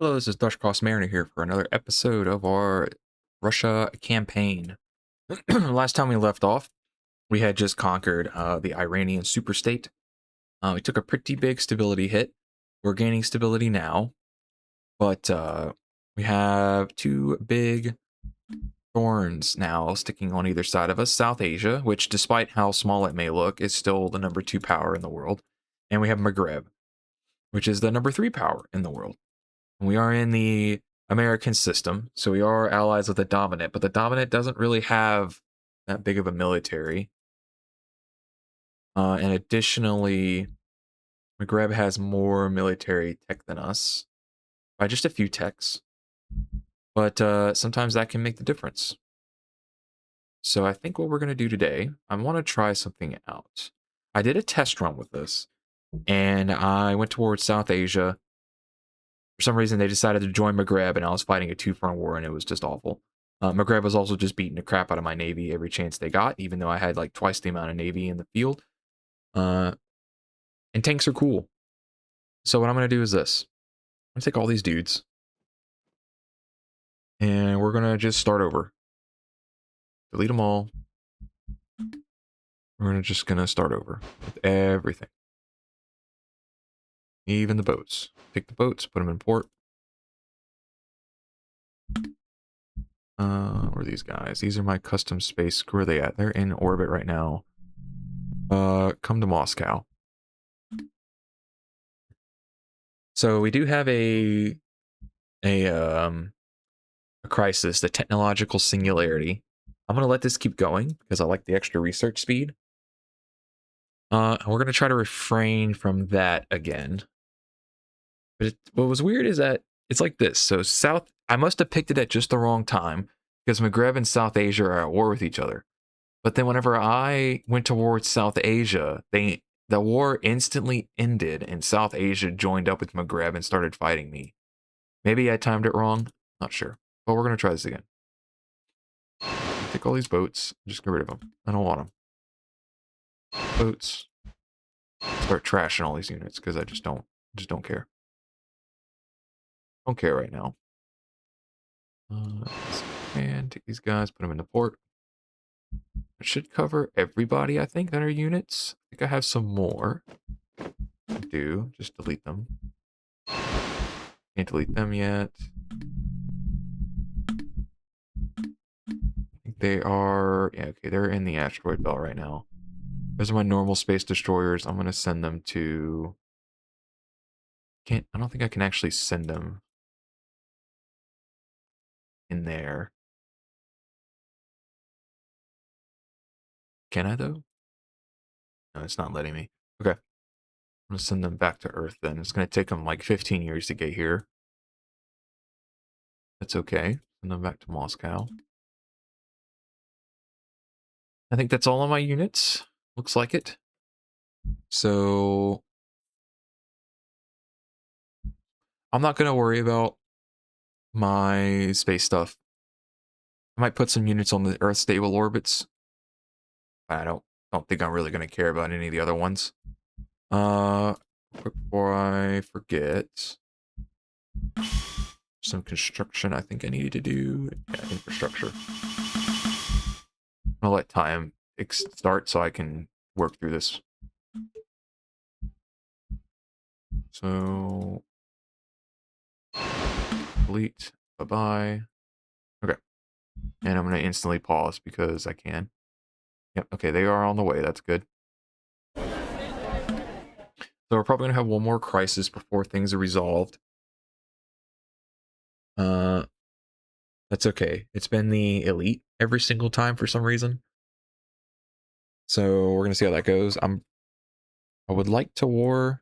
Hello, this is Dutch Cross Mariner here for another episode of our Russia campaign. Last time we left off, we had just conquered the Iranian superstate. We took a pretty big stability hit. We're gaining stability now, but we have two big thorns now sticking on either side of us. South Asia, which despite how small it may look, is still the #2 power in the world. And we have Maghreb, which is the #3 power in the world. We are in the American system, so we are allies with the dominant, but the dominant doesn't really have that big of a military. And additionally, Maghreb has more military tech than us by just a few techs, but sometimes that can make the difference. So I think what we're going to do today, I want to try something out. I did a test run with this, and I went towards South Asia. For some reason, they decided to join Maghreb, and I was fighting a two-front war, and it was just awful. Maghreb was also just beating the crap out of my navy every chance they got, even though I had like twice the amount of navy in the field. And tanks are cool. So what I'm going to do is this. I'm going to take all these dudes, and we're going to just start over. Delete them all. We're just going to start over with everything. Even the boats. Take the boats, put them in port. Where are these guys? These are my custom space. Where are they at? They're in orbit right now. Come to Moscow. So we do have a crisis, the technological singularity. I'm gonna let this keep going because I like the extra research speed. We're gonna try to refrain from that again. But what was weird is that it's like this. So I must have picked it at just the wrong time because Maghreb and South Asia are at war with each other. But then whenever I went towards South Asia, the war instantly ended and South Asia joined up with Maghreb and started fighting me. Maybe I timed it wrong. Not sure. But we're going to try this again. Take all these boats. Just get rid of them. I don't want them. Boats. Start trashing all these units because I just don't care. Don't care right now. And take these guys, put them into port. It should cover everybody, I think, that are units. I think I have some more. I do. Just delete them. Can't delete them yet. I think they are... Yeah, okay, they're in the asteroid belt right now. Those are my normal space destroyers. I'm going to send them to... I don't think I can actually send them in there. Can I, though? No, it's not letting me. Okay. I'm going to send them back to Earth, then. It's going to take them like 15 years to get here. That's okay. Send them back to Moscow. I think that's all on my units. Looks like it. So... I'm not going to worry about my space stuff. I might put some units on the Earth stable orbits. I don't think I'm really going to care about any of the other ones. Before I forget, some construction I think I needed to do. Yeah, infrastructure. I'll let time start so I can work through this. So, delete, bye-bye. Okay. And I'm going to instantly pause because I can. Yep, okay, they are on the way. That's good. So we're probably going to have one more crisis before things are resolved. That's okay. It's been the elite every single time for some reason. So we're going to see how that goes. I would like to war.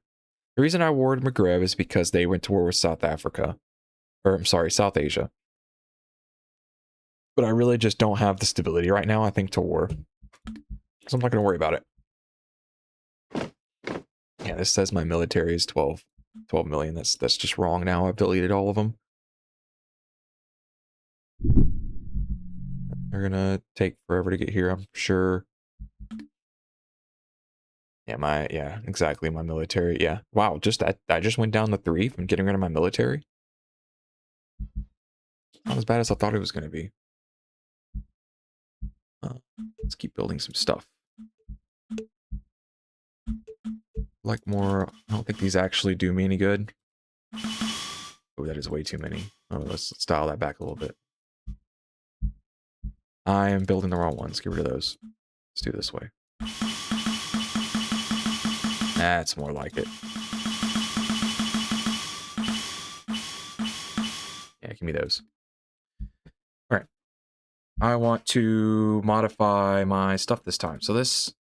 The reason I warred Maghreb is because they went to war with South Africa. Or, I'm sorry, South Asia. But I really just don't have the stability right now, I think, to war. So I'm not going to worry about it. Yeah, this says my military is 12 million. That's just wrong now. I've deleted all of them. They're going to take forever to get here, I'm sure. Yeah, exactly, my military. Yeah. Wow, I just went down to 3 from getting rid of my military. Not as bad as I thought it was going to be. Let's keep building some stuff. Like more. I don't think these actually do me any good. Oh, that is way too many. Oh, let's dial that back a little bit. I am building the wrong ones. Get rid of those. Let's do it this way. That's more like it. Yeah, give me those. All right. I want to modify my stuff this time. So this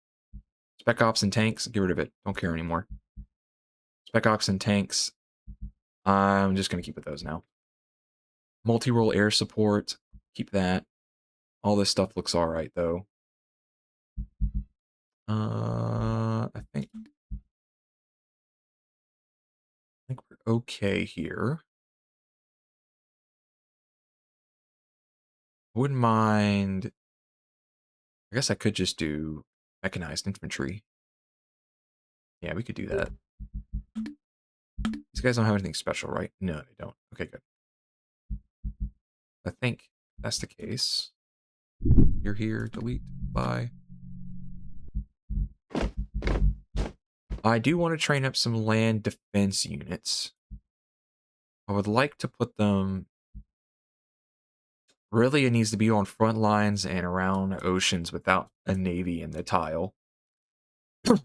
Spec Ops and tanks, get rid of it. Don't care anymore. Spec Ops and tanks, I'm just going to keep with those now. Multi-role air support, keep that. All this stuff looks all right, though. I think we're okay here. I wouldn't mind. I guess I could just do mechanized infantry. Yeah, we could do that. These guys don't have anything special, right? No, they don't. Okay, good. I think that's the case. You're here, delete, bye. I do want to train up some land defense units. I would like to put them... Really, it needs to be on front lines and around oceans without a navy in the tile. I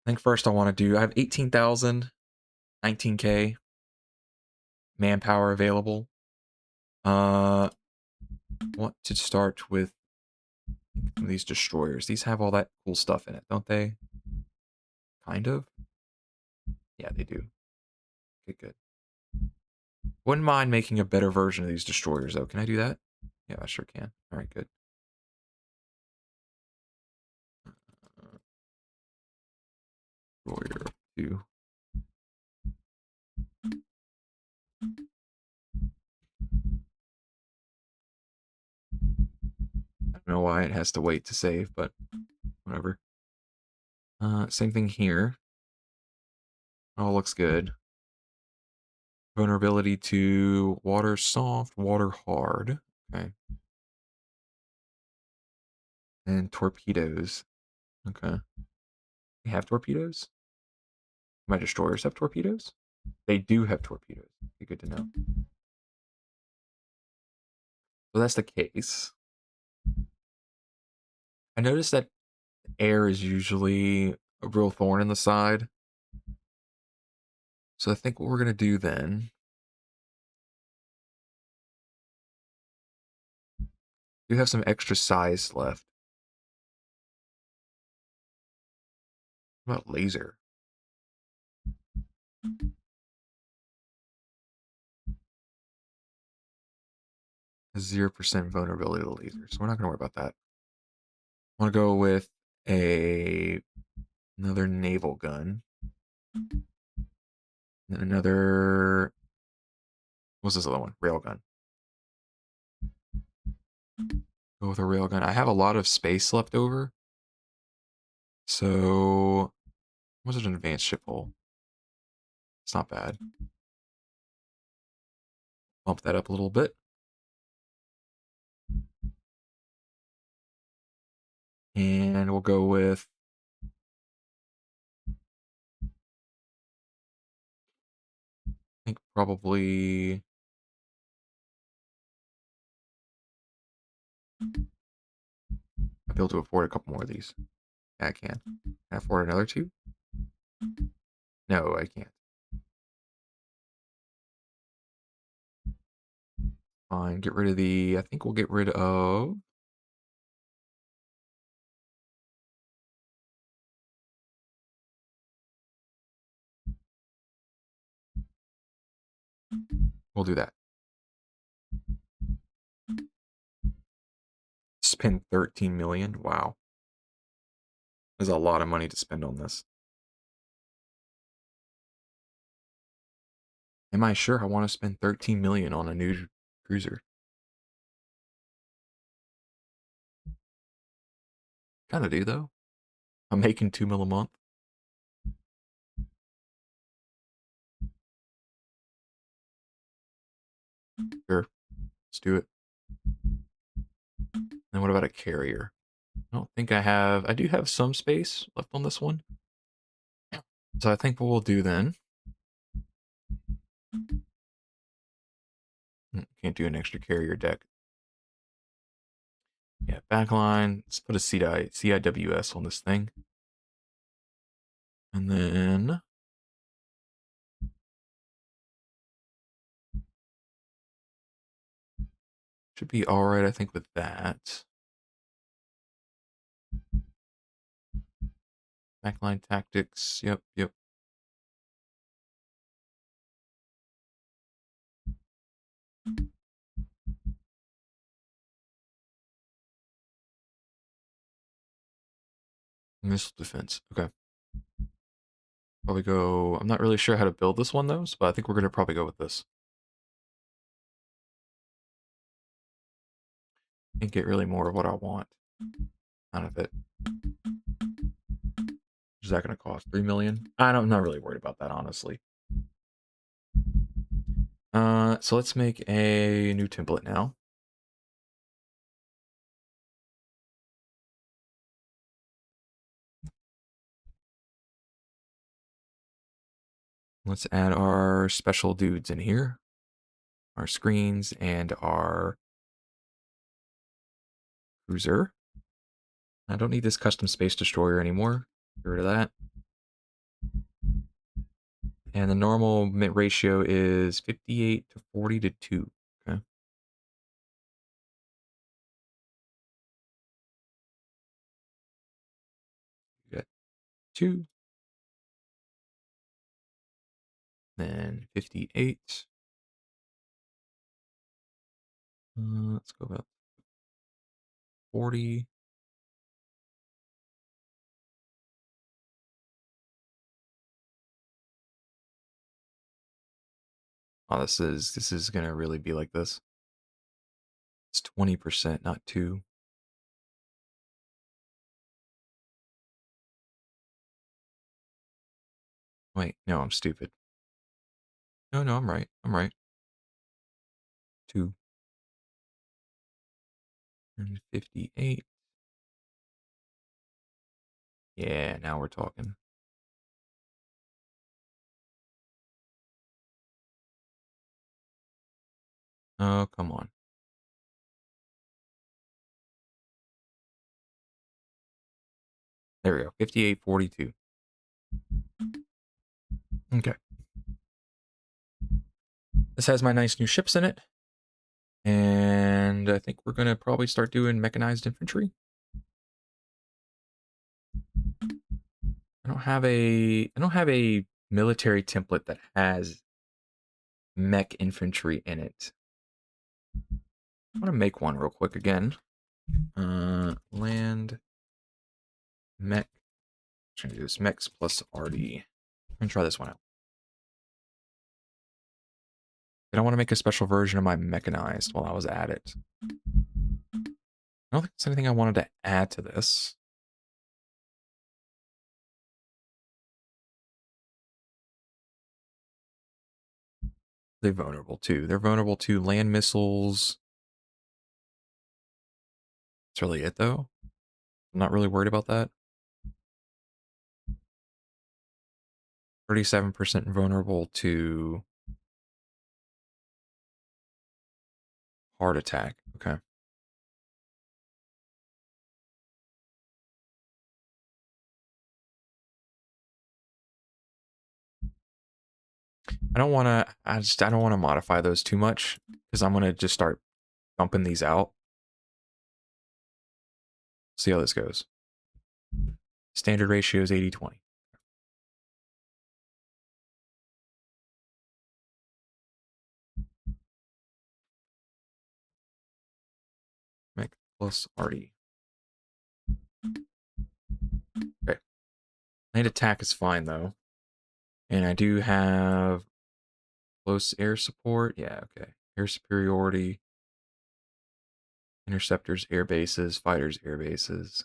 think first I want to do... I have 18,000, 19k manpower available. Want to start with these destroyers. These have all that cool stuff in it, don't they? Kind of. Yeah, they do. Okay, good. Wouldn't mind making a better version of these destroyers, though. Can I do that? Yeah, I sure can. All right, good. Destroyer 2. I don't know why it has to wait to save, but whatever. Same thing here. All looks good. Vulnerability to water soft, water hard. Okay. And torpedoes. Okay. They have torpedoes? My destroyers have torpedoes? They do have torpedoes. Be good to know. So that's the case. I noticed that air is usually a real thorn in the side. So I think what we're going to do then... We have some extra size left. What about laser? 0% vulnerability to laser. So we're not going to worry about that. I want to go with another naval gun. And another... What's this other one? Railgun. Go with a railgun. I have a lot of space left over. So... What's an advanced ship hull? It's not bad. Bump that up a little bit. And we'll go with... I think probably... I'll be able to afford a couple more of these. Yeah, I can. Can I afford another two? No, I can't. Fine, get rid of the... I think we'll get rid of... We'll do that. Spend 13 million? Wow. There's a lot of money to spend on this. Am I sure I want to spend 13 million on a new cruiser? Kind of do, though. I'm making 2 mil a month. Sure. Let's do it. And what about a carrier? I don't think I have. I do have some space left on this one. So I think what we'll do then. Can't do an extra carrier deck. Yeah, backline. Let's put a CIWS on this thing. And then should be all right, I think, with that. Backline tactics. Yep, yep. Missile defense. Okay. Probably go. I'm not really sure how to build this one though, but I think we're gonna probably go with this. And get really more of what I want out of it. Is that gonna cost 3 million? I'm not really worried about that, honestly. So let's make a new template now. Let's add our special dudes in here. Our screens and our cruiser. I don't need this custom space destroyer anymore. Get rid of that. And the normal ratio is 58 to 40 to 2. Okay. We got 2. Then 58. Let's go about 40. Oh, this is gonna really be like this. It's 20%, not 2. Wait, no, I'm stupid. No, I'm right. I'm right. 2 and 58. Yeah, now we're talking. Oh, come on. There we go. 5842. Okay. This has my nice new ships in it. And I think we're gonna probably start doing mechanized infantry. I don't have a military template that has mech infantry in it. I'm gonna make one real quick again. Land mech. Trying to do this mechs plus RD. I'm gonna try this one out. I don't want to make a special version of my mechanized while I was at it. I don't think there's anything I wanted to add to this. They're vulnerable too. They're vulnerable to land missiles. That's really it though. I'm not really worried about that. 37% vulnerable to heart attack. Okay. I don't want to modify those too much because I'm gonna just start bumping these out. See how this goes. Standard ratio is 80-20. Mech plus RD. Okay. Land attack is fine though. And I do have close air support. Yeah, okay. Air superiority. Interceptors, air bases, fighters, air bases.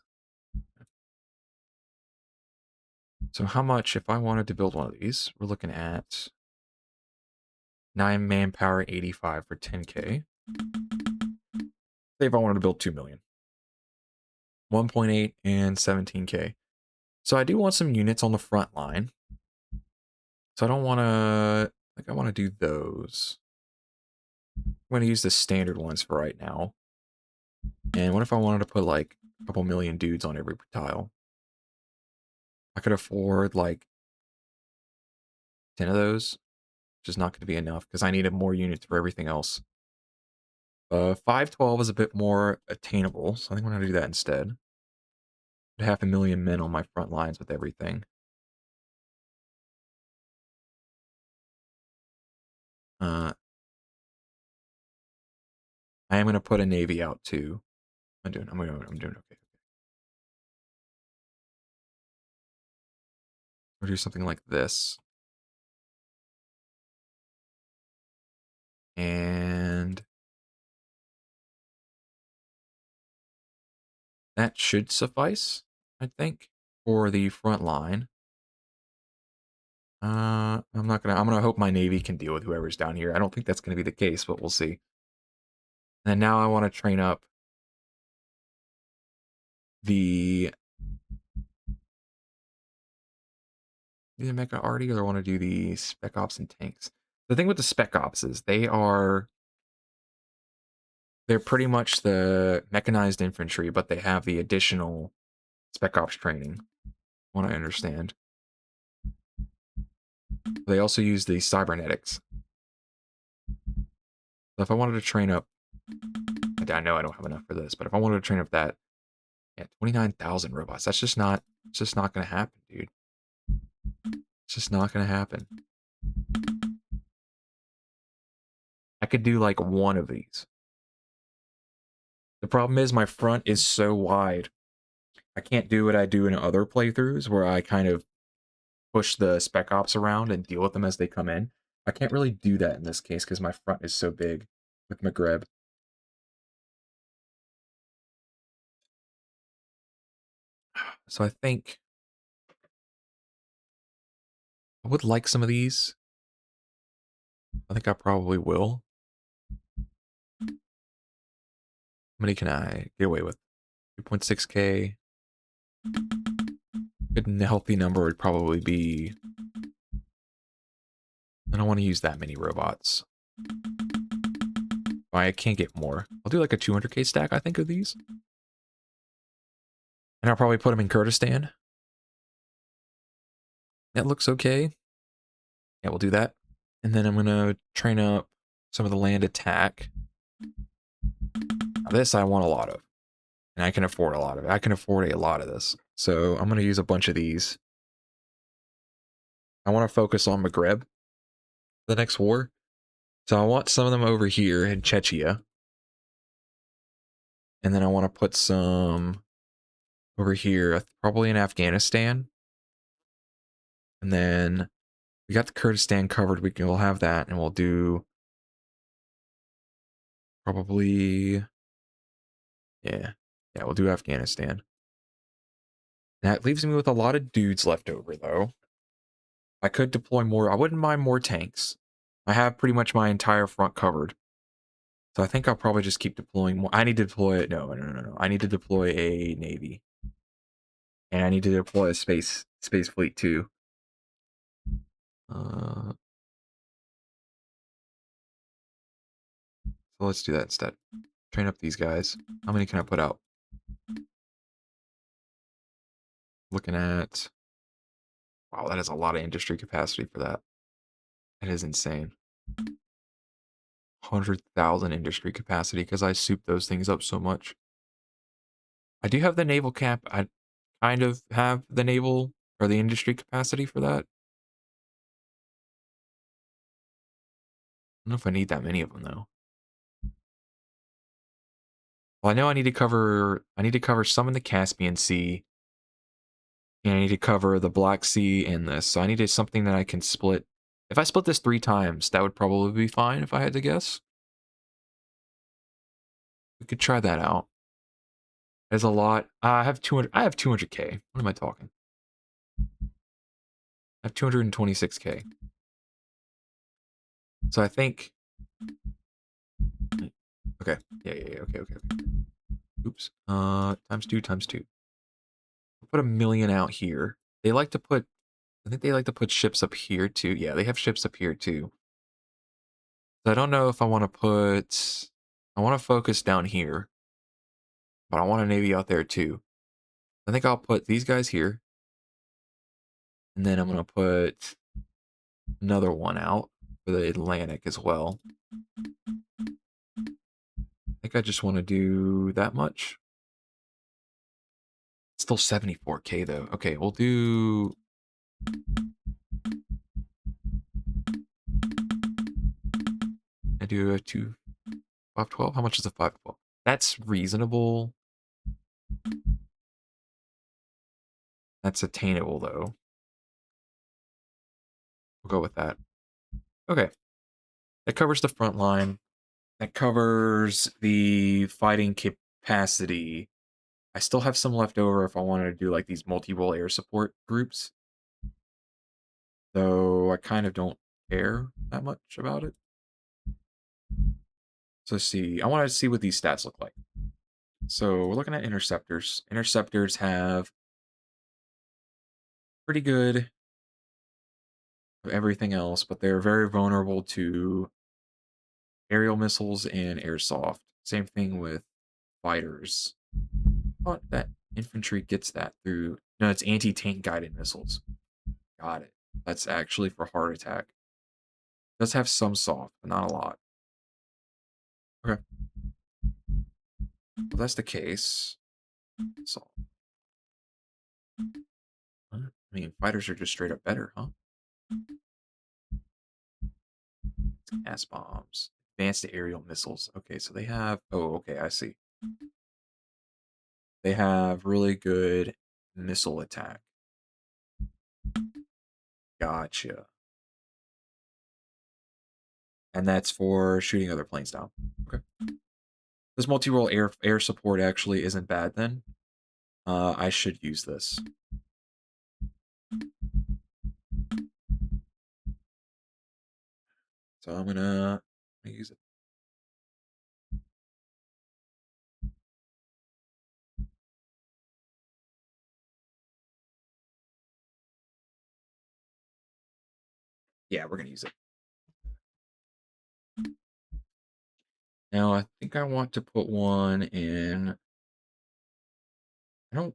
So how much, if I wanted to build one of these, we're looking at 9 manpower, 85 for 10k. Say if I wanted to build 2 million. 1.8 and 17k. So I do want some units on the front line. So I don't want to, like, I want to do those. I'm going to use the standard ones for right now. And what if I wanted to put like a couple million dudes on every tile? I could afford like 10 of those, which is not going to be enough because I needed more units for everything else. 512 is a bit more attainable, so I think I'm going to do that instead. Put 500,000 men on my front lines with everything. I am going to put a navy out too. I'm doing okay. We'll do something like this. And that should suffice, I think, for the front line. I'm gonna hope my navy can deal with whoever's down here. I don't think that's gonna be the case, but we'll see. And now I want to train up the mecha arty, or I want to do the spec ops and tanks. The thing with the spec ops is they're pretty much the mechanized infantry, but they have the additional spec ops training, what I understand. They also use the cybernetics. So if I wanted to train up, I know I don't have enough for this, but if I wanted to train up that, yeah, 29,000 robots, it's just not gonna happen, dude. It's just not gonna happen. I could do like one of these. The problem is my front is so wide. I can't do what I do in other playthroughs where I kind of push the spec ops around and deal with them as they come in. I can't really do that in this case because my front is so big with Maghreb. So I think I would like some of these. I think I probably will. How many can I get away with? 2.6k. Good and healthy number would probably be... I don't want to use that many robots. I can't get more. I'll do like a 200k stack, I think, of these. And I'll probably put them in Kurdistan. That looks okay. Yeah, we'll do that. And then I'm going to train up some of the land attack. Now this I want a lot of. And I can afford a lot of it. I can afford a lot of this. So I'm going to use a bunch of these. I want to focus on Maghreb, the next war. So I want some of them over here in Chechnya. And then I want to put some over here, probably in Afghanistan. And then we got the Kurdistan covered. We'll have that, and we'll do probably, yeah, we'll do Afghanistan. That leaves me with a lot of dudes left over, though. I could deploy more. I wouldn't mind more tanks. I have pretty much my entire front covered. So I think I'll probably just keep deploying more. I need to deploy, no. I need to deploy a navy. And I need to deploy a space fleet, too. So let's do that instead. Train up these guys. How many can I put out? Looking at... Wow, that is a lot of industry capacity for that. That is insane. 100,000 industry capacity because I soup those things up so much. I do have the naval cap. I kind of have the naval or the industry capacity for that. I don't know if I need that many of them though. Well, I know I need to cover some in the Caspian Sea. And I need to cover the Black Sea and this. So I needed something that I can split. If I split this 3 times, that would probably be fine if I had to guess. We could try that out. There's a lot. I have 200k. What am I talking? I have 226k. So I think... Okay. Yeah. Okay. Oops. Times two, times two. We'll put 1 million out here. They like to put, I think they like to put ships up here too. Yeah, they have ships up here too. So I don't know if I want to put, I want to focus down here, but I want a navy out there too. I think I'll put these guys here, and then I'm gonna put another one out for the Atlantic as well. I think I just want to do that much. Still 74K though. Okay, we'll do. I do a 512. How much is a 512? That's reasonable. That's attainable though. We'll go with that. Okay, that covers the front line. That covers the fighting capacity. I still have some left over if I wanted to do like these multi-role air support groups. Though I kind of don't care that much about it. So let's see. I want to see what these stats look like. So we're looking at interceptors. Interceptors have pretty good of everything else, but they're very vulnerable to aerial missiles and airsoft. Same thing with fighters. But that infantry gets that through. No, it's anti-tank guided missiles. Got it. That's actually for heart attack. It does have some soft, but not a lot. Okay. Well, that's the case. So, I mean, fighters are just straight up better, huh? Gas bombs. Advanced aerial missiles. Okay, so they have. Oh, okay, I see. They have really good missile attack. Gotcha. And that's for shooting other planes down. Okay. This multi-role air support actually isn't bad then. I should use this. So I'm gonna use it. Yeah, we're gonna use it. Now I think I want to put one in. I don't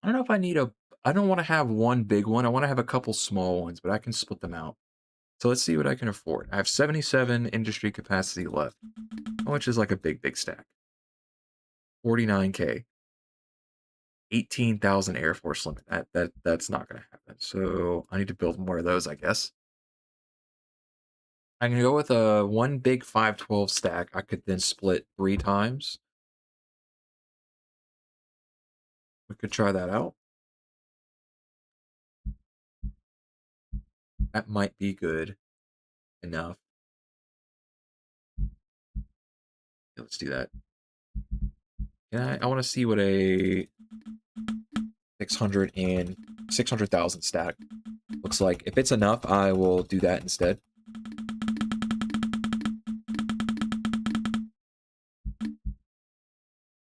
know if I need a. I don't want to have one big one. I want to have a couple small ones, but I can split them out. So let's see what I can afford. I have 77 industry capacity left, which is like a big stack. 49K. 18,000 Air Force limit. That's not gonna happen. So I need to build more of those, I guess. I'm gonna go with a one big 512 stack. I could then split 3 times. We could try that out. That might be good enough. Yeah, let's do that. I want to see what a 600,000 stack looks like. If it's enough, I will do that instead.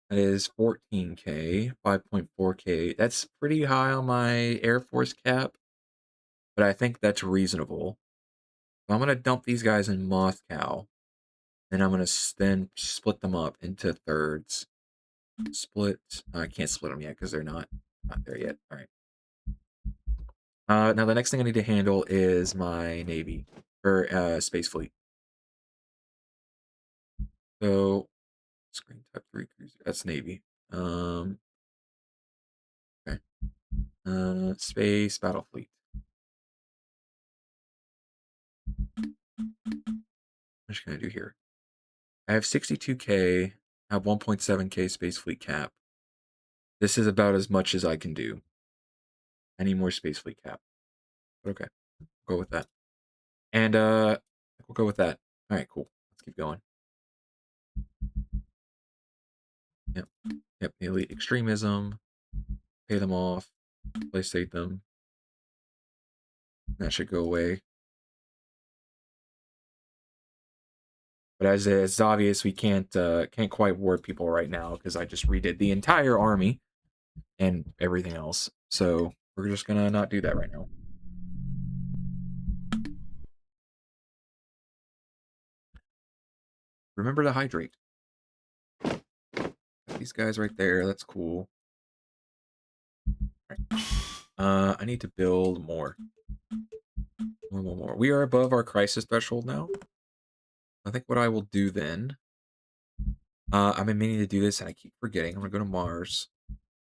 That is 14K, 5.4K. That's pretty high on my Air Force cap, but I think that's reasonable. I'm going to dump these guys in Moscow, and I'm going to then split them up into thirds. Split. I can't split them yet because they're not there yet. All right. Now the next thing I need to handle is my Navy, or Space Fleet. So, screen type 3 cruiser. That's Navy. Okay. Space Battle Fleet. What can I do here? I have 62K. I have 1.7K Space Fleet cap. This is about as much as I can do. I need more Space Fleet cap. But okay, go with that. And we'll go with that. All right, cool. Let's keep going. Yep. Yep. Elite extremism. Pay them off. PlayState them. That should go away. But as it's obvious, we can't quite ward people right now because I just redid the entire army and everything else. So we're just gonna not do that right now. Remember to hydrate. These guys right there, that's cool. Right. I need to build more. More. We are above our crisis threshold now. I think what I will do then, I've been meaning to do this and I keep forgetting. I'm gonna go to Mars.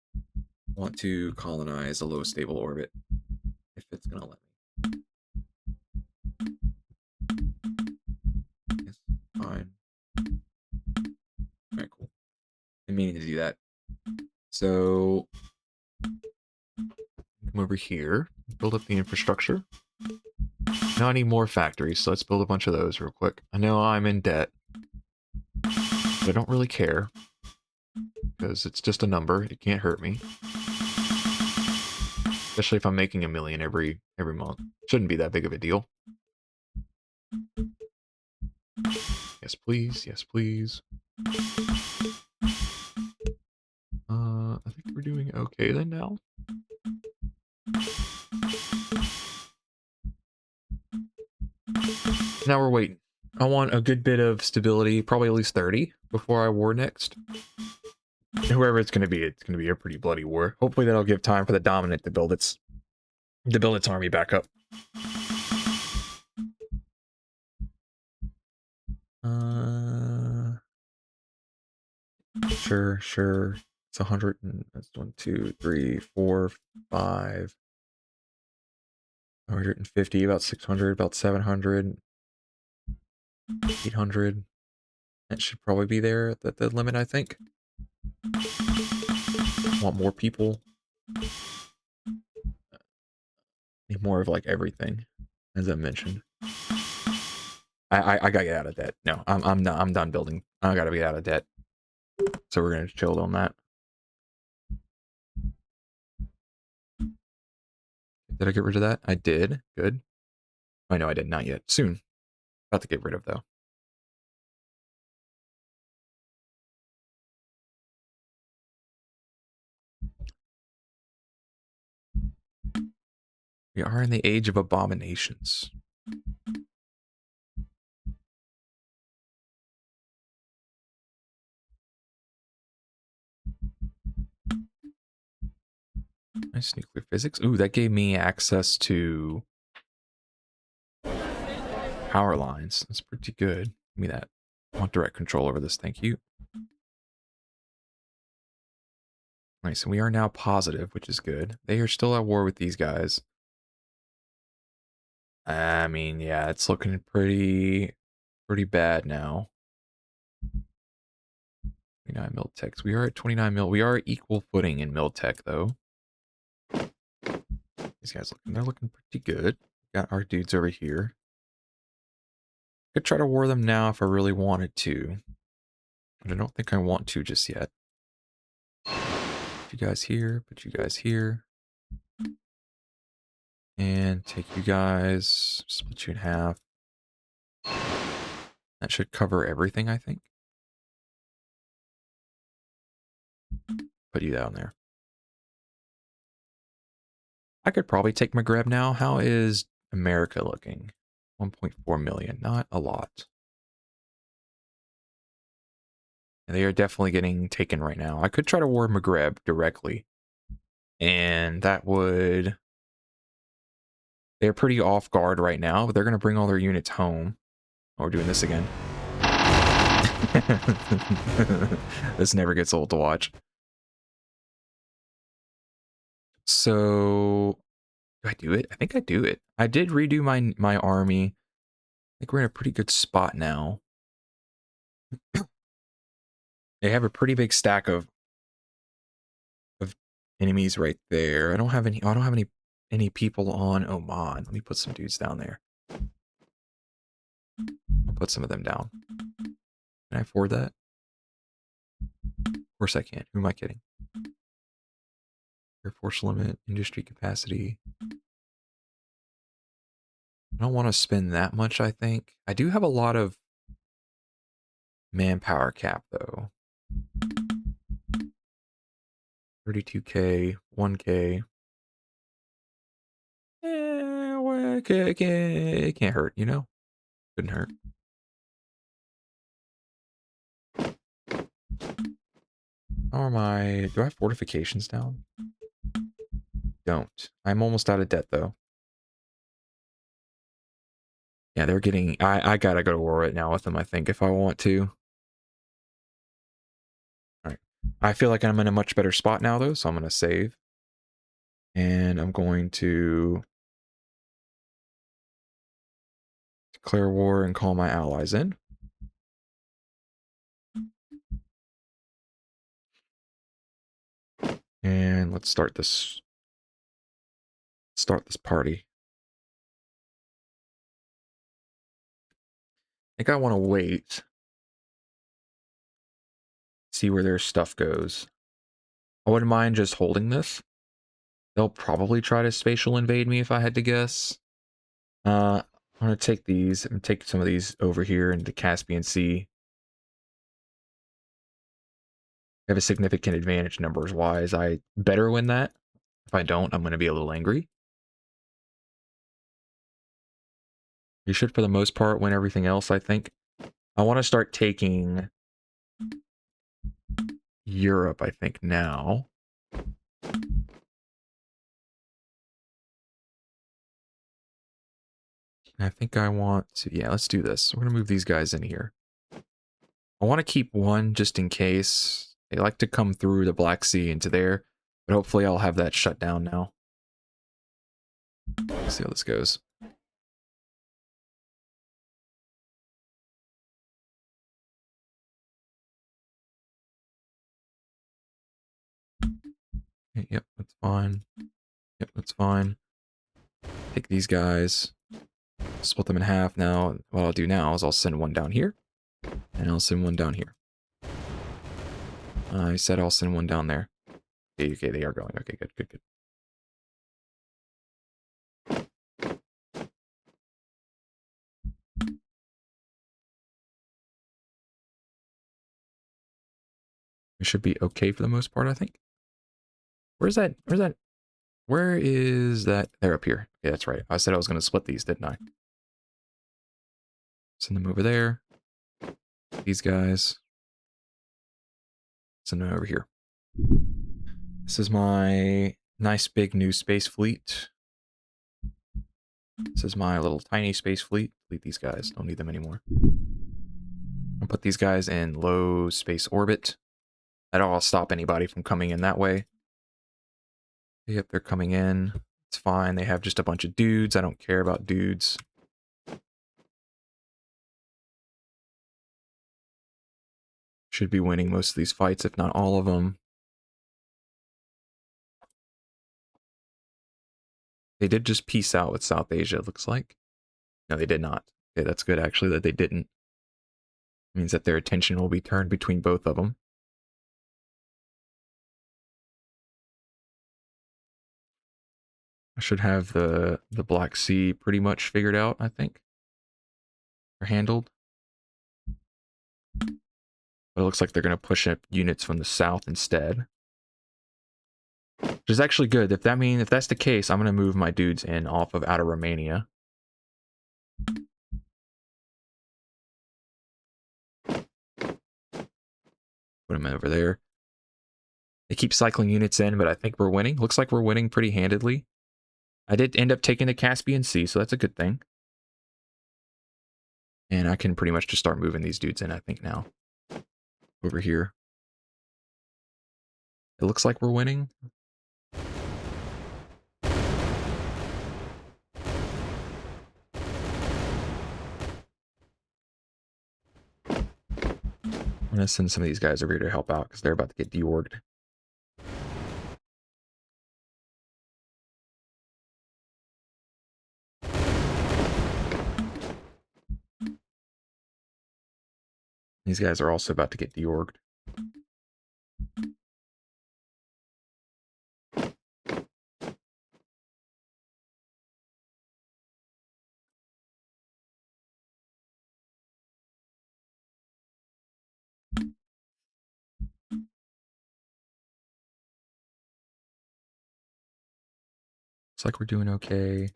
I want to colonize a low stable orbit, if it's gonna let me. Yes, fine. Alright, cool. I'm meaning to do that. So come over here, build up the infrastructure. Now I need more factories, so let's build a bunch of those real quick. I know I'm in debt, but I don't really care, because it's just a number. It can't hurt me. Especially if I'm making $1 million every month. Shouldn't be that big of a deal. Yes, please. Yes, please. I think we're doing okay then now. Now we're waiting. I want a good bit of stability, probably at least 30, before I war next. Whoever it's gonna be a pretty bloody war. Hopefully that'll give time for the dominant to build its army back up. Sure. It's 100 and that's 1, 2, 3, 4, 5. 150, about 600, about 700, 800. That should probably be there at the limit, I think. Want more people. Need more of like everything, as I mentioned. I gotta get out of debt. No, I'm done building. I gotta be out of debt. So we're gonna chill on that. Did I get rid of that? I did. Good. I know I did not yet. Soon. About to get rid of though. We are in the age of abominations. Nice nuclear physics. Ooh, that gave me access to power lines. That's pretty good. Give me that. I want direct control over this. Thank you. Nice. And we are now positive, which is good. They are still at war with these guys. I mean, yeah, it's looking pretty bad now. 29 mil techs. We are at 29 mil. We are equal footing in mil tech, though. These guys they're looking pretty good. Got our dudes over here. Could try to war them now if I really wanted to. But I don't think I want to just yet. Put you guys here, put you guys here. And take you guys, split you in half. That should cover everything, I think. Put you down there. I could probably take Maghreb now. How is America looking? 1.4 million, not a lot. They are definitely getting taken right now. I could try to war Maghreb directly. And that would... They're pretty off guard right now, but they're going to bring all their units home. Oh, we're doing this again. This never gets old to watch. So... Do I do it? I think I do it. I did redo my army. I think we're in a pretty good spot now. They have a pretty big stack of enemies right there. I don't have any people on Oman. Let me put some dudes down there. I'll put some of them down. Can I afford that? Of course I can. Who am I kidding? Air Force limit, industry capacity. I don't want to spend that much, I think. I do have a lot of manpower cap, though. 32K, 1K. Well, it can't hurt, you know? Couldn't hurt. How am I? Do I have fortifications down? Don't. I'm almost out of debt, though. Yeah, they're getting... I gotta go to war right now with them, I think, if I want to. Alright. I feel like I'm in a much better spot now, though, so I'm gonna save. And I'm going to declare war and call my allies in. And let's start this party. I think I want to wait. See where their stuff goes. I wouldn't mind just holding this. They'll probably try to spatial invade me if I had to guess. I'm gonna take these and take some of these over here into Caspian Sea. I have a significant advantage numbers wise. I better win that. If I don't, I'm gonna be a little angry. You should, for the most part, win everything else, I think. I want to start taking Europe, I think, now. I think I want to... Yeah, let's do this. We're going to move these guys in here. I want to keep one just in case. They like to come through the Black Sea into there, but hopefully I'll have that shut down now. Let's see how this goes. Yep, that's fine. Yep, that's fine. Take these guys. Split them in half now. What I'll do now is I'll send one down here, and I'll send one down here. I said I'll send one down there. Okay, they are going. Okay, good, good, good. It should be okay for the most part, I think. Where's that? Where is that? They're up here. Yeah, that's right. I said I was going to split these, didn't I? Send them over there. These guys. Send them over here. This is my nice big new space fleet. This is my little tiny space fleet. Delete these guys. Don't need them anymore. I'll put these guys in low space orbit. That'll stop anybody from coming in that way. Yep, they're coming in. It's fine. They have just a bunch of dudes. I don't care about dudes. Should be winning most of these fights, if not all of them. They did just peace out with South Asia, it looks like. No, they did not. Okay, that's good, actually, that they didn't. It means that their attention will be turned between both of them. I should have the Black Sea pretty much figured out, I think. Or handled. But it looks like they're going to push up units from the south instead. Which is actually good. If that's the case, I'm going to move my dudes in off of out of Romania. Put them over there. They keep cycling units in, but I think we're winning. Looks like we're winning pretty handedly. I did end up taking the Caspian Sea, so that's a good thing. And I can pretty much just start moving these dudes in, I think, now. Over here. It looks like we're winning. I'm going to send some of these guys over here to help out because they're about to get deorged. These guys are also about to get deorged. Looks like we're doing okay.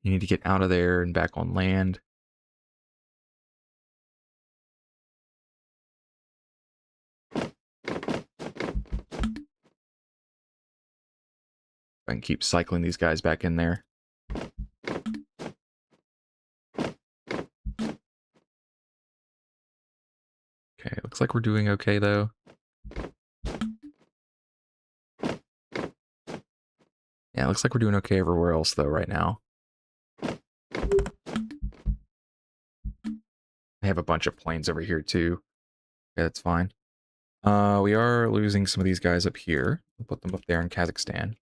You need to get out of there and back on land. I can keep cycling these guys back in there. Okay, looks like we're doing okay, though. Yeah, looks like we're doing okay everywhere else, though, right now. I have a bunch of planes over here, too. Yeah, that's fine. We are losing some of these guys up here. We'll put them up there in Kazakhstan.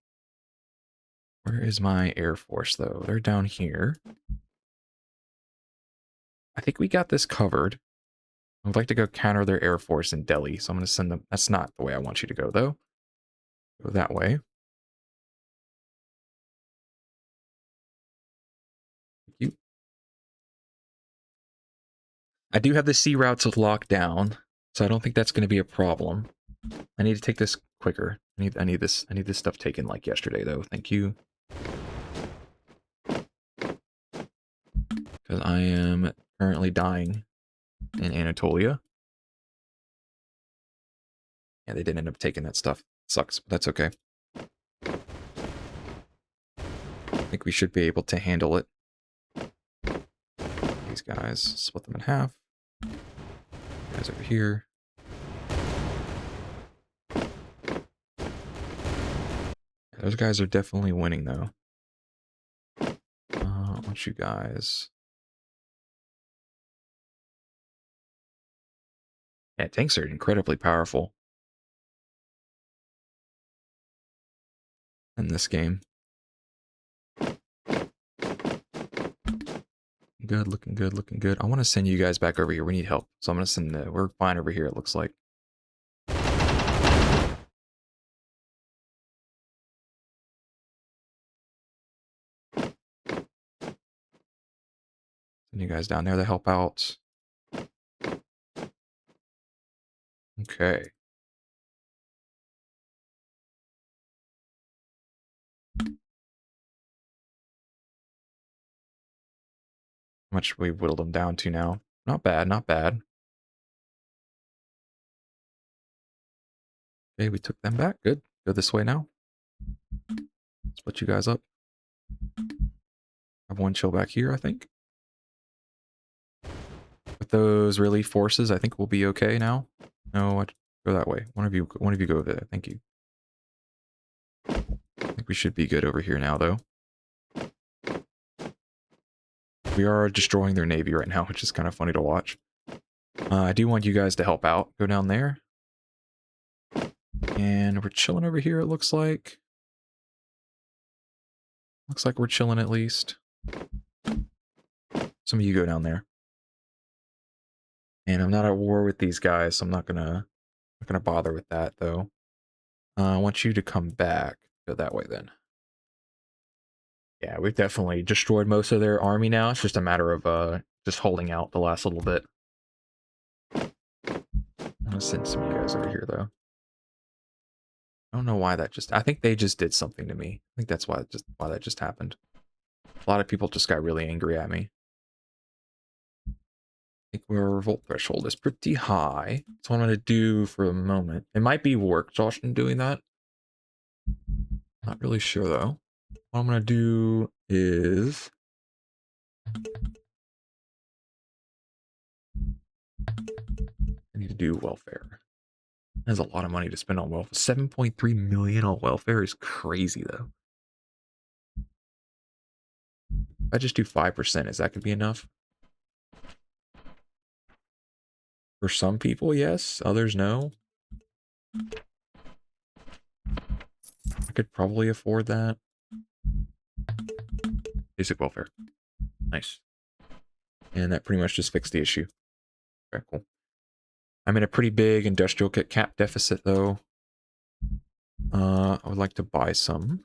Where is my Air Force, though? They're down here. I think we got this covered. I would like to go counter their Air Force in Delhi, so I'm going to send them... That's not the way I want you to go, though. Go that way. Thank you. I do have the sea routes locked down, so I don't think that's going to be a problem. I need to take this quicker. I need this stuff taken like yesterday, though. Thank you. Because I am currently dying in Anatolia. Yeah, they did end up taking that stuff. Sucks, but that's okay. I think we should be able to handle it. These guys, split them in half. Guys over here. Yeah, those guys are definitely winning, though. I want you guys... Yeah, tanks are incredibly powerful in this game. Good, looking good, looking good. I want to send you guys back over here. We need help. So I'm going to send the... We're fine over here, it looks like. Send you guys down there to help out. Okay. How much we whittled them down to now. Not bad, not bad. Okay, we took them back. Good. Go this way now. Split you guys up. Have one chill back here, I think. With those relief forces, I think we'll be okay now. No, go that way. One of you go there. Thank you. I think we should be good over here now, though. We are destroying their navy right now, which is kind of funny to watch. I do want you guys to help out. Go down there. And we're chilling over here, it looks like. Looks like we're chilling at least. Some of you go down there. And I'm not at war with these guys, so I'm not gonna bother with that, though. I want you to come back. Go that way, then. Yeah, we've definitely destroyed most of their army now. It's just a matter of just holding out the last little bit. I'm gonna send some of you guys over here, though. I don't know why that just... I think they just did something to me. I think that's why that just happened. A lot of people just got really angry at me. I think our revolt threshold is pretty high. That's what I'm gonna do for a moment. It might be work, Josh, in doing that. Not really sure, though. What I'm gonna do is... I need to do welfare. That's a lot of money to spend on welfare. 7.3 million on welfare is crazy, though. If I just do 5%, is that gonna be enough? For some people, yes. Others, no. I could probably afford that. Basic welfare. Nice. And that pretty much just fixed the issue. Okay, cool. I'm in a pretty big industrial cap deficit, though. I would like to buy some.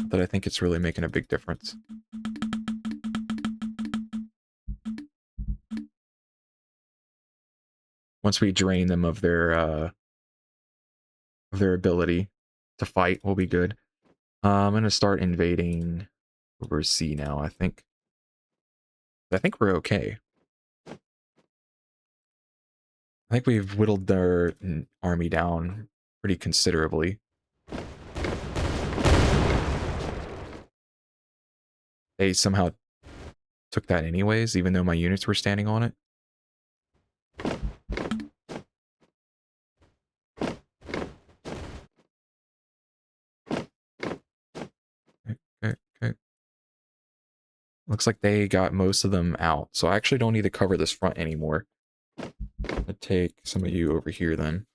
That I think it's really making a big difference. Once we drain them of their of their ability to fight will be good. I'm gonna start invading overseas now. I think we're okay. I think we've whittled their army down pretty considerably. They somehow took that anyways, even though my units were standing on it. Okay, okay. Looks like they got most of them out, so I actually don't need to cover this front anymore. I'll take some of you over here then.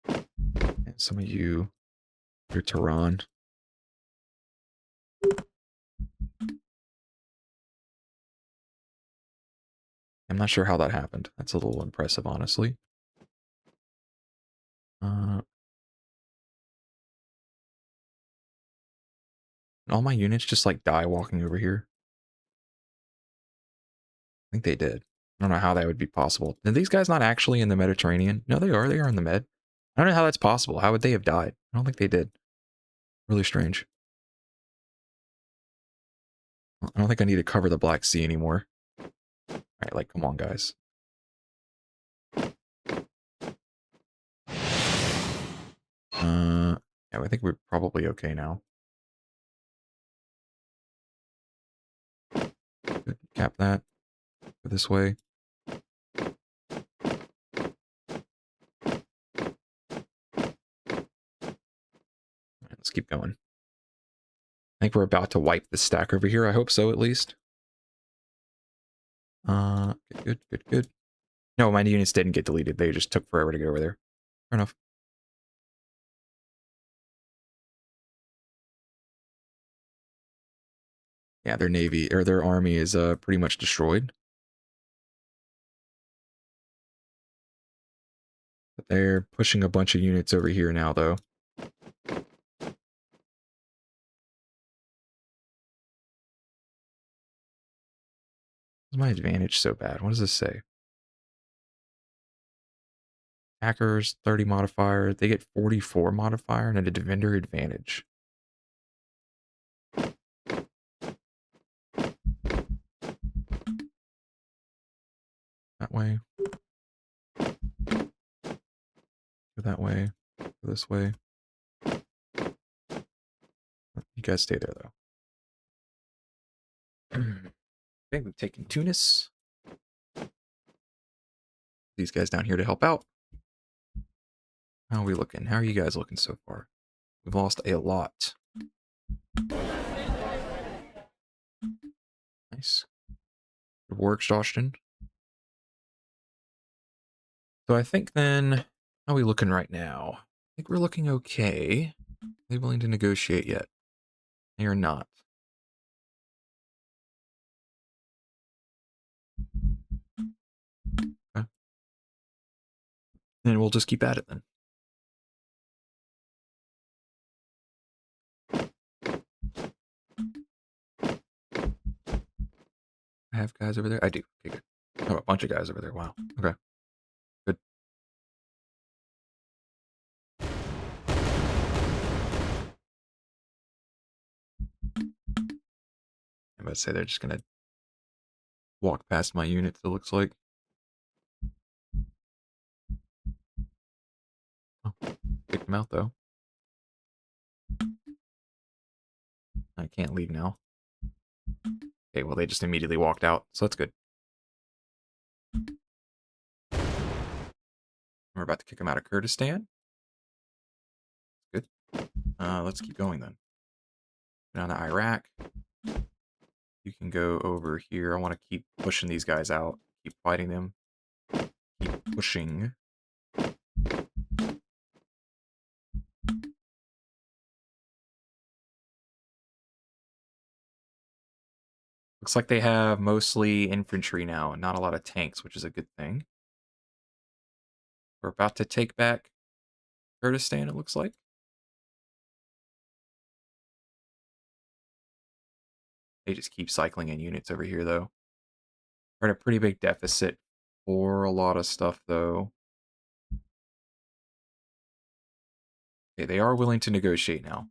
And some of you, your Tehran. I'm not sure how that happened. That's a little impressive, honestly. All my units just like die walking over here. I think they did. I don't know how that would be possible. Are these guys not actually in the Mediterranean? No, they are. They are in the Med. I don't know how that's possible. How would they have died? I don't think they did. Really strange. I don't think I need to cover the Black Sea anymore. All right, like, come on, guys. Yeah, I think we're probably okay now. Good. Cap that. Go this way. Right, let's keep going. I think we're about to wipe the stack over here. I hope so, at least. Good, good, good. No, my units didn't get deleted. They just took forever to get over there. Fair enough. Yeah, their navy or their army is pretty much destroyed. But they're pushing a bunch of units over here now, though. Why's my advantage so bad? What does this say? Hackers, 30 modifier. They get 44 modifier and a defender advantage. That way. Go that way. Go this way. You guys stay there, though. Okay, we've taken Tunis. These guys down here to help out. How are we looking? How are you guys looking so far? We've lost a lot. Nice. Good work, Joshton. So I think then, how are we looking right now? I think we're looking okay. Are they willing to negotiate yet? They are not. Okay. Then we'll just keep at it then. I have guys over there? I do. Okay, good. I have a bunch of guys over there. Wow. Okay. Good. I'm about to say they're just gonna walk past my units, it looks like. Oh, kick them out though. I can't leave now. Okay, well they just immediately walked out, so that's good. We're about to kick them out of Kurdistan. Good. Let's keep going then. Down to Iraq. You can go over here. I want to keep pushing these guys out. Keep fighting them. Keep pushing. Looks like they have mostly infantry now and not a lot of tanks, which is a good thing. We're about to take back Kurdistan, it looks like. They just keep cycling in units over here, though. We're at a pretty big deficit for a lot of stuff, though. Okay, they are willing to negotiate now.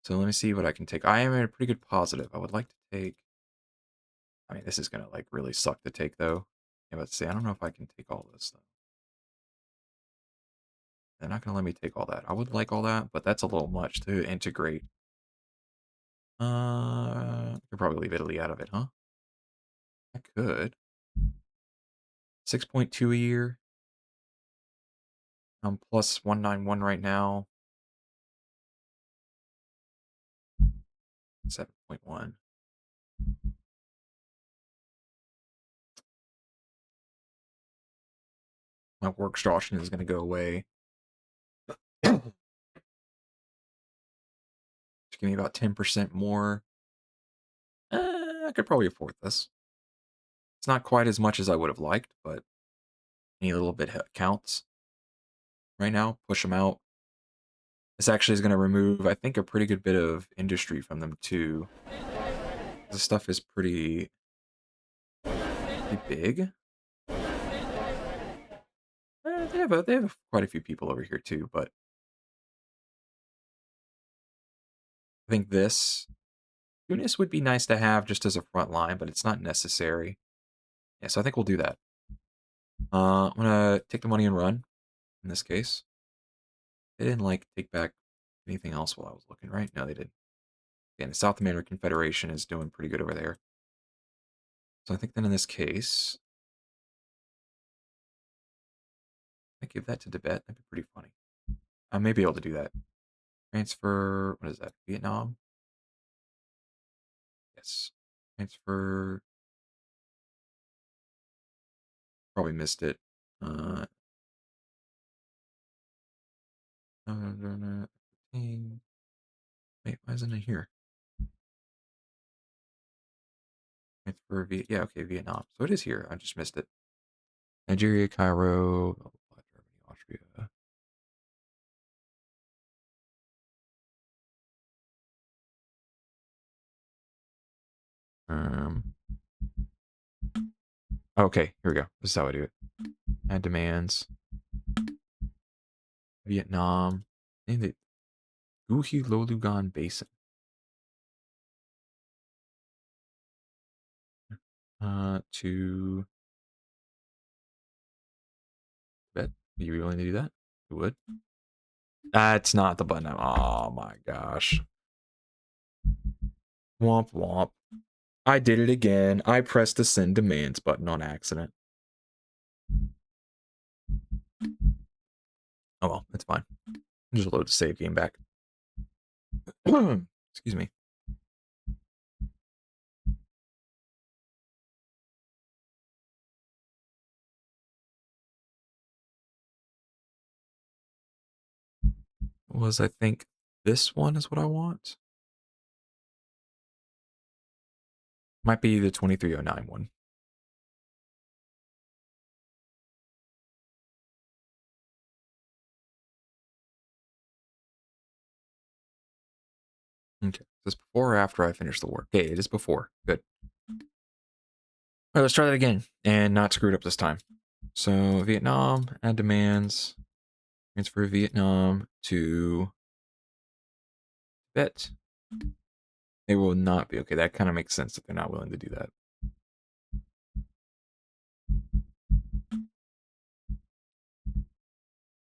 So let me see what I can take. I am at a pretty good positive. I would like to take... I mean, this is gonna like really suck to take though. Yeah, let's see. I don't know if I can take all this though. They're not gonna let me take all that. I would like all that, but that's a little much to integrate. I could probably leave Italy out of it, huh? I could. 6.2 a year. I'm plus 191 right now. 7.1. My work exhaustion is gonna go away. Just give me about 10% more. I could probably afford this. It's not quite as much as I would have liked, but any little bit counts. Right now, push them out. This actually is going to remove, I think, a pretty good bit of industry from them too. This stuff is pretty big. They have quite a few people over here too, but I think Tunis would be nice to have just as a front line, but it's not necessary. Yeah, so I think we'll do that. I'm gonna take the money and run. In this case, they didn't like take back anything else while I was looking, right? No, they didn't. And the South American Federation is doing pretty good over there. So I think then in this case, I give that to Tibet. That'd be pretty funny. I may be able to do that. Transfer, what is that? Vietnam? Yes. Transfer, probably missed it. Wait, why isn't it here? Transfer, yeah, okay, Vietnam. So it is here. I just missed it. Nigeria, Cairo, Germany, Austria. Um, okay, here we go. This is how I do it. Add demands. Vietnam. And the Guhi Lolugan Basin. To bet. Are you willing to do that? You would. That's not the button. Oh my gosh. Womp womp. I did it again. I pressed the send demands button on accident. Oh well, it's fine. Just load the save game back. Excuse me. I think this one is what I want. Might be the 2309 one. Okay. Is this before or after I finish the war? Okay, it is before. Good. All right, let's try that again and not screw it up this time. So Vietnam, add demands, transfer Vietnam to Tibet. They will not be. Okay, that kind of makes sense that they're not willing to do that.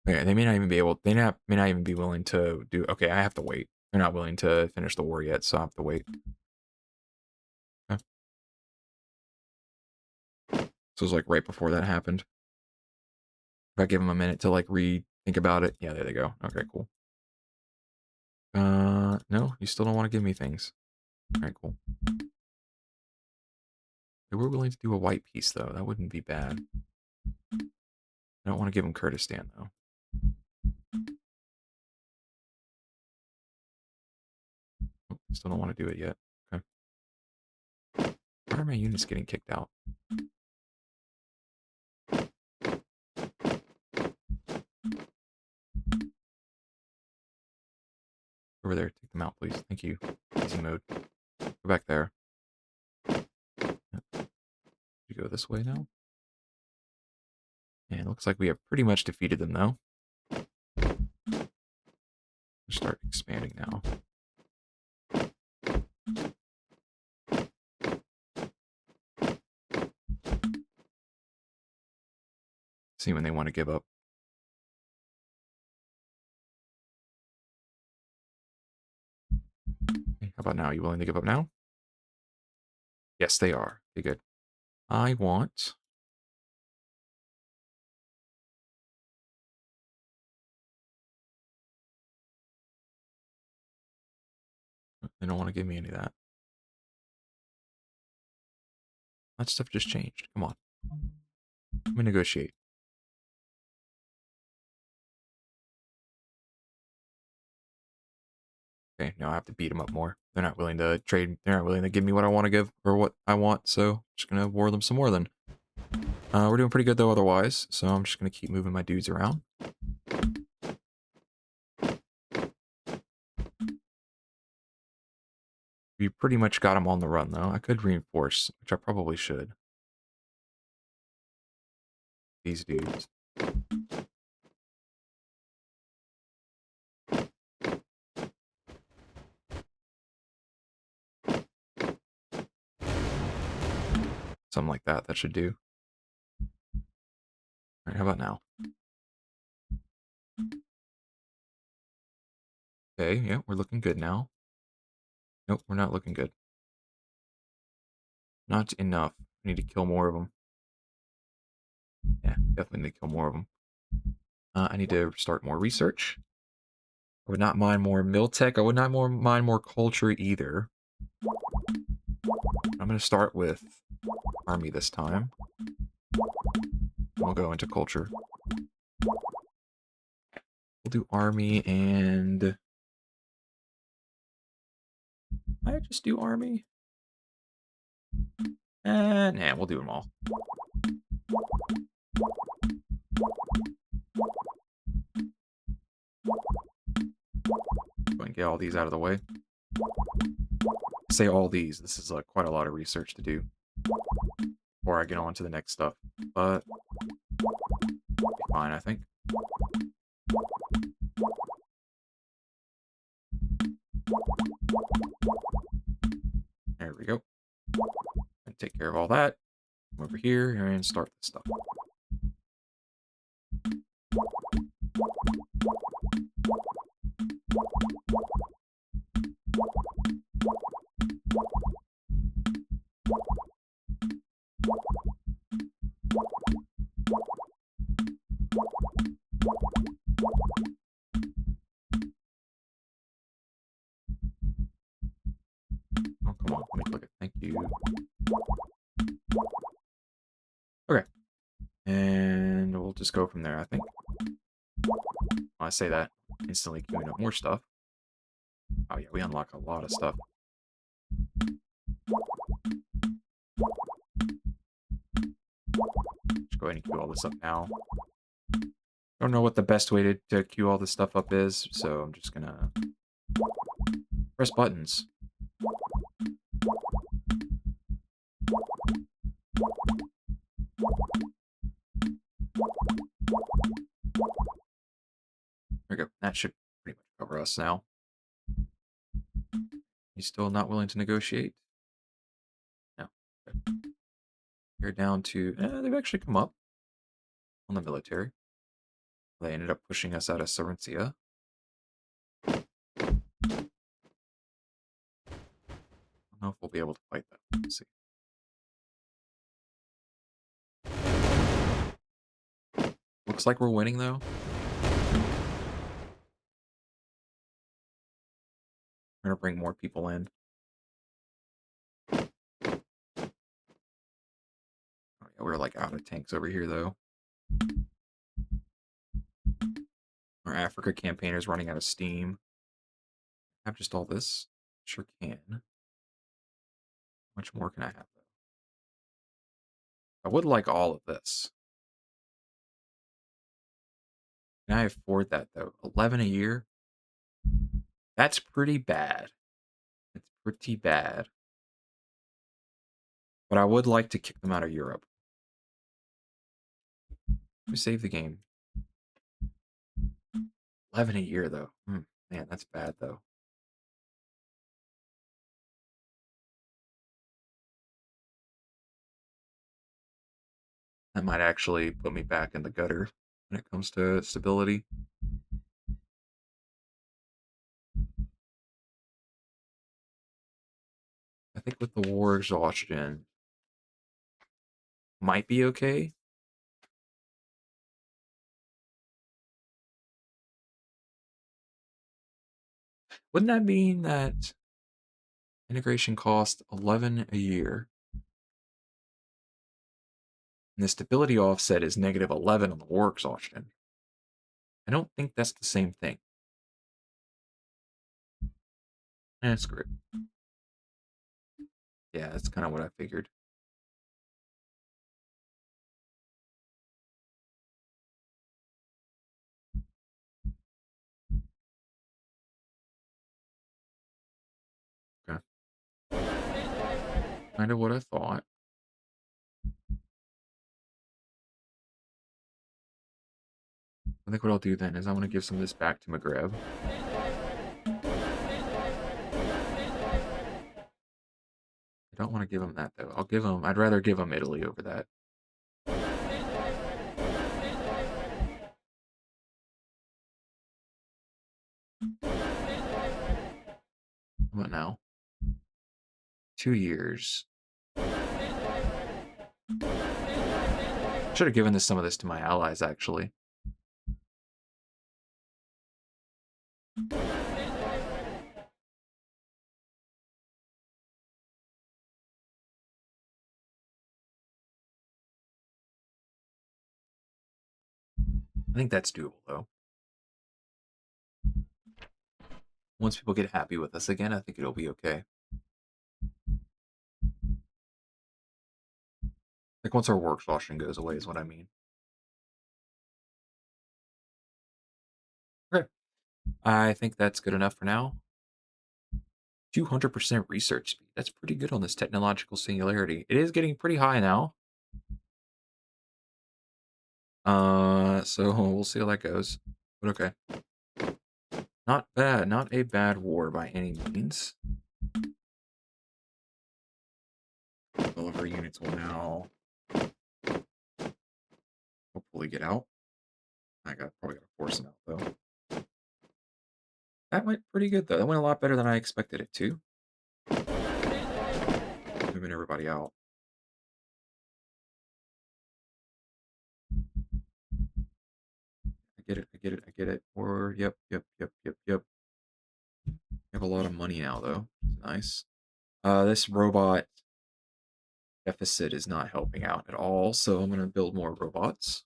Okay, they may not even be able. May not even be willing to do. Okay, I have to wait. They're not willing to finish the war yet, so I have to wait. Okay. So it was like right before that happened. If I give them a minute to like think about it. Yeah, there they go. Okay, cool. No, you still don't want to give me things. All right, cool. They were willing to do a white piece though. That wouldn't be bad. I don't want to give them Kurdistan though. Oh, still don't want to do it yet. Okay. Why are my units getting kicked out? Over there, take them out, please. Thank you. Easy mode. Go back there. You go this way now. And it looks like we have pretty much defeated them, though. Start expanding now. See when they want to give up. Okay, how about now? You willing to give up now? Yes, they are. Okay, good. I want... They don't want to give me any of that. That stuff just changed. Come on. Let me negotiate. Okay, now I have to beat them up more. They're not willing to trade. They're not willing to give me what I want to give or what I want. So just gonna war them some more then. We're doing pretty good though otherwise. So I'm just gonna keep moving my dudes around. We pretty much got them on the run though. I could reinforce, which I probably should. These dudes. Something like that. That should do. All right, how about now? Okay, yeah, we're looking good now. Nope, we're not looking good. Not enough. I need to kill more of them. Yeah, definitely need to kill more of them. I need to start more research. I would not mind more mill tech. I would not mind more culture either. I'm going to start with army this time. We'll go into culture. We'll do army and... I just do army? Nah, we'll do them all. Go and get all these out of the way. I say all these. This is quite a lot of research to do before I get on to the next stuff. But it'll be fine, I think. There we go. And take care of all that. Come over here and start this stuff. Oh, come on. Let me click it. Thank you. Okay. And we'll just go from there, I think. When I say that, instantly queuing up more stuff. Oh yeah, we unlock a lot of stuff. Just go ahead and queue all this up now. I don't know what the best way to queue all this stuff up is, so I'm just gonna press buttons. There we go. That should pretty much cover us now. He's still not willing to negotiate? No. Okay. You're down to... they've actually come up on the military. They ended up pushing us out of Serencia. I don't know if we'll be able to fight that. Let's see. Looks like we're winning, though. We're gonna bring more people in. Oh, yeah, we're like out of tanks over here, though. Our Africa campaign is running out of steam. Have just all this? Sure can. How much more can I have, though? I would like all of this. Can I afford that, though? 11 a year? That's pretty bad. It's pretty bad. But I would like to kick them out of Europe. Let me save the game. 11 a year, though. Man, that's bad though. That might actually put me back in the gutter when it comes to stability. I think with the war exhaustion, might be okay. Wouldn't that mean that integration cost 11 a year? And the stability offset is negative 11 on the war exhaustion. I don't think that's the same thing. Screw it. Yeah, that's kind of what I figured. Okay. Kind of what I thought. I think what I'll do then is I want to give some of this back to Maghreb. I don't want to give him that though. I'd rather give him Italy over that. What now? 2 years. Should have given some of this to my allies, actually. I think that's doable, though. Once people get happy with us again, I think it'll be okay. Like, once our work exhaustion goes away is what I mean. Okay. I think that's good enough for now. 200% research speed. That's pretty good on this technological singularity. It is getting pretty high now. So we'll see how that goes. But okay. Not bad. Not a bad war by any means. All of our units will now hopefully get out. Probably gotta force them out though. That went pretty good though. That went a lot better than I expected it to. Moving everybody out. I get it. I get it. I get it. Or yep. You have a lot of money now though. It's nice. This robot deficit is not helping out at all, so I'm gonna build more robots.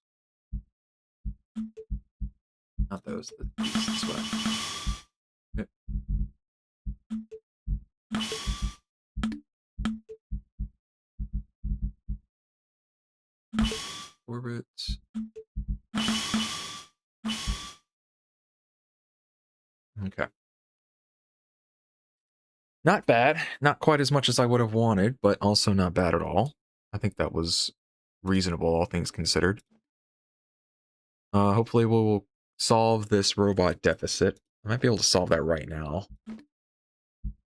Not those. This way. Yep. Orbits. Okay. Not bad. Not quite as much as I would have wanted, but also not bad at all. I think that was reasonable, all things considered. Hopefully we'll solve this robot deficit. I might be able to solve that right now. I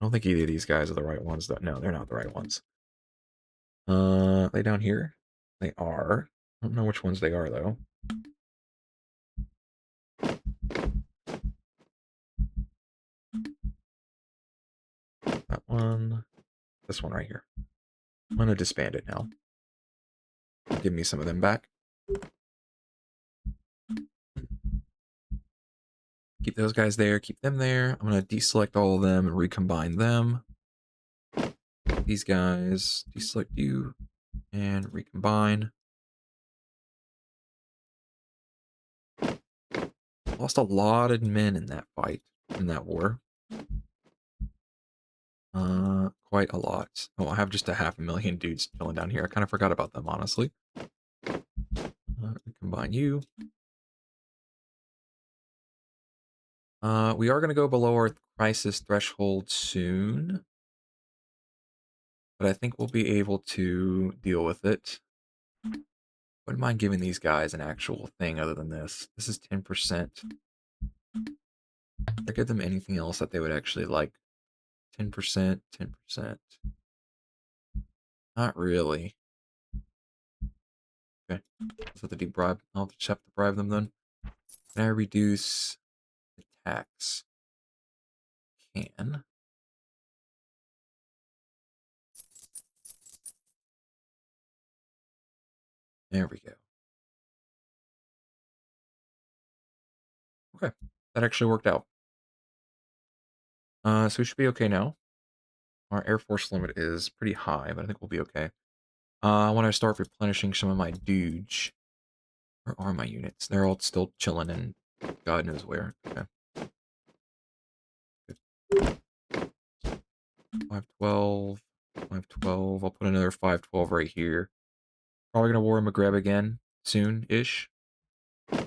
don't think either of these guys are the right ones, though. No, they're not the right ones. Are they down here? They are. I don't know which ones they are, though. That one. This one right here. I'm going to disband it now. Give me some of them back. Keep those guys there. Keep them there. I'm going to deselect all of them and recombine them. These guys. Deselect you. And recombine. Lost a lot of men in that fight. In that war. Quite a lot. Oh, I have just a 500,000 dudes chilling down here. I kind of forgot about them, honestly. Combine you. We are going to go below our crisis threshold soon. But I think we'll be able to deal with it. Wouldn't mind giving these guys an actual thing other than this. This is 10%. I give them anything else that they would actually like. 10%, 10%. Not really. Okay. So the debribe. I'll just have to bribe them then. Can I reduce the tax? Can. There we go. Okay. That actually worked out. So we should be okay now. Our Air Force limit is pretty high, but I think we'll be okay. I want to start replenishing some of my dudes. Where are my units? They're all still chilling in God knows where. Okay. 512. 512. I'll put another 512 right here. Probably gonna war in Maghreb again soon-ish.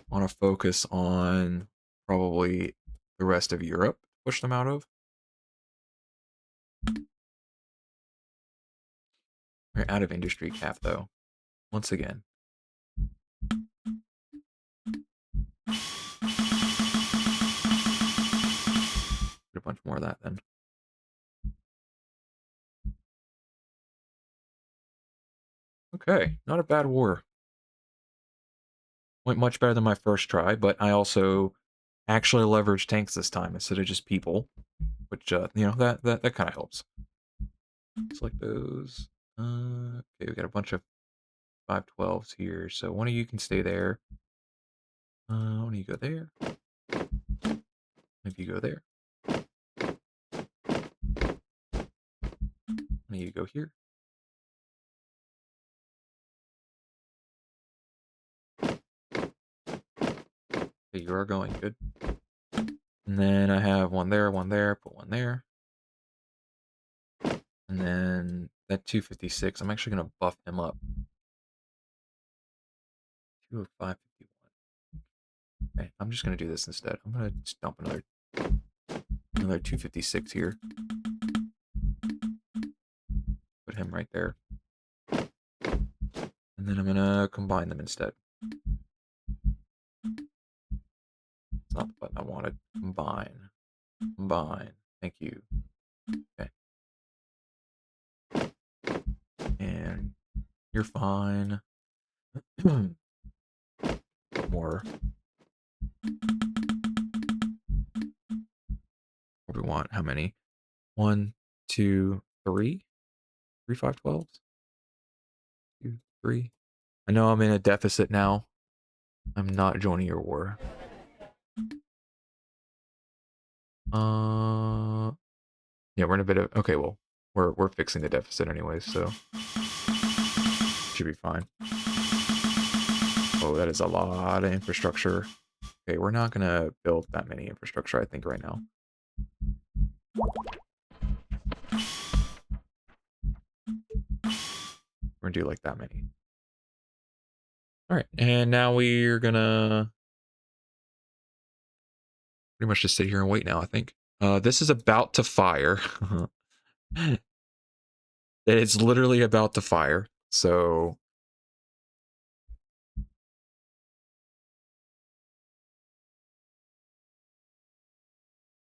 Want to focus on probably the rest of Europe. Push them out of. We're out of industry cap though. Once again. Get a bunch more of that then. Okay, not a bad war. Went much better than my first try, but I also actually leveraged tanks this time instead of just people, which you know that kind of helps. Select those. Okay, we got a bunch of 512s here, so one of you can stay there. One of you go there. One of you go there. One of you go here. Okay, you are going good. And then I have one there, put one there. And then that 256, I'm actually going to buff him up. 20551. Okay, I'm just going to do this instead. I'm going to just dump another 256 here. Put him right there. And then I'm going to combine them instead. It's not the button I wanted. Combine. Combine. Thank you. Okay. And you're fine. More. What do we want? How many? 1, 2, 3? 3 512s? 2, 3. I know I'm in a deficit now. I'm not joining your war. Yeah, we're in a bit of okay. Well, we're fixing the deficit anyways, so should be fine. Oh, that is a lot of infrastructure. Okay, we're not gonna build that many infrastructure, I think, right now. We're gonna do like that many. All right, and now we're gonna pretty much just sit here and wait now, I think. This is about to fire. It's literally about to fire, so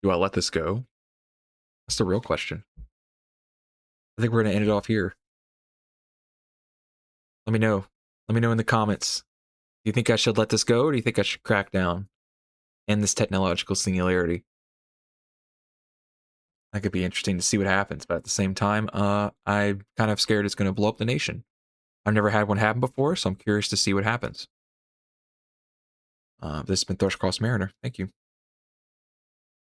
do I let this go? That's the real question. I think we're gonna end it off here. Let me know. Let me know in the comments. Do you think I should let this go, or do you think I should crack down? End this technological singularity. That could be interesting to see what happens, but at the same time, I'm kind of scared it's going to blow up the nation. I've never had one happen before, so I'm curious to see what happens. This has been Thrush Cross Mariner. Thank you.